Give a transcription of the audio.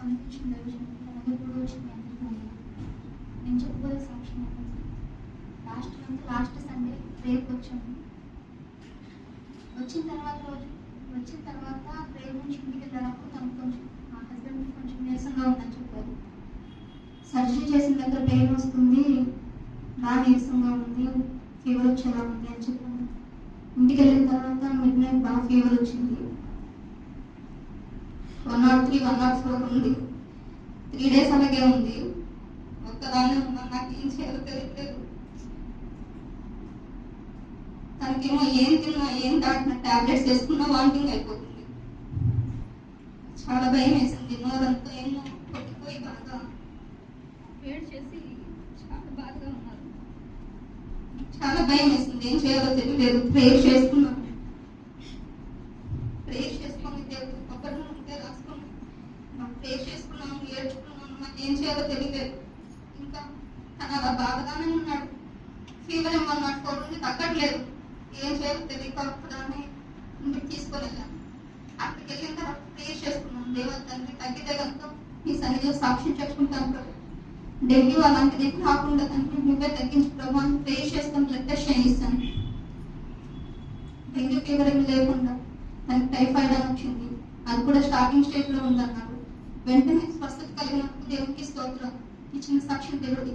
కనిపించిన డెవిజన్ ఎప్పుడు వచ్చింది అనుకున్నాను. నేను చెప్పుకోలే సాక్ష్యం లాస్ట్ సండే ప్రేయర్కి వచ్చాను. వచ్చిన తర్వాత ప్రేయర్ నుంచి ఇంటికి వెళ్ళేటప్పుడు తనకు కొంచెం మా హస్బెండ్ కొంచెం నీరసంగా ఉందని చెప్పారు. సర్జరీ చేసిన దగ్గర పెయిన్ వస్తుంది, బాగా నీరసంగా ఉంది, ఫీవర్ వచ్చేలా ఉంది అని చెప్పాను. ఇంటికి వెళ్ళిన తర్వాత మిడ్ నైట్ బాగా ఫీవర్ వచ్చింది. 103, 104 ఉంది. 3 days అలాగే ఉంది. ఒక్కదాన్నే ఉన్నాను, నాకు ఏం చేయాలో తెలియట్లేదు. తనకేమో ఏం తిన్నా ఏం తాకిన టాబ్లెట్స్ వేసుకున్నా వామిటింగ్ అయిపోతుంది. చాలా భయం వేసింది. నోరంతా ఏమో కొట్టిపోయి బాగా వేడి చేసి చాలా బాధగా ఉన్నారు. చాలా భయం వేసింది, ఏం చేయాలో తెలియలేదు. ప్రేయర్ చేసుకున్నాను, ప్రేయర్ చేసుకుని దేవుడు ఒకటి ఉంటే రాసుకున్నాను, ప్రేయర్ చేసుకున్నాను, ఏడ్చుకున్నాను. నాకు ఏం చేయాలో తెలియలేదు. ఇంకా తను అలా బాధగానే ఉన్నాడు. ఫీవర్ ఏమో 104 ఉంది, తగ్గట్లేదు. ఏం చేయాలో తెలియక దాన్ని ఇంటికి తీసుకొని వెళ్ళాను. అక్కడికి వెళ్ళిన తర్వాత ప్రేయర్ చేసుకున్నాను. దేవా తండ్రి తగ్గితే కనుక మీ సన్నిధిలో సాక్ష్యం చెప్పుకుంటాను ప్రభు. డెంగ్యూ అలాంటిది రాకుండా తండ్రి నువ్వే తగ్గించు ప్రభు అని ప్రేయర్ చేసుకుని బ్లడ్ టెస్ట్ చేయిస్తాను. డెంగ్యూ ఫీవర్ ఏమి లేకుండా తనకి టైఫాయిడ్ అని వచ్చింది. అది కూడా స్టార్టింగ్ స్టేజ్ లో ఉందన్నారు. వెంటనే స్వస్థత కలిగినప్పుడు దేవునికి స్తోత్రం. ఈ చిన్న సాక్ష్యం దేవుడికి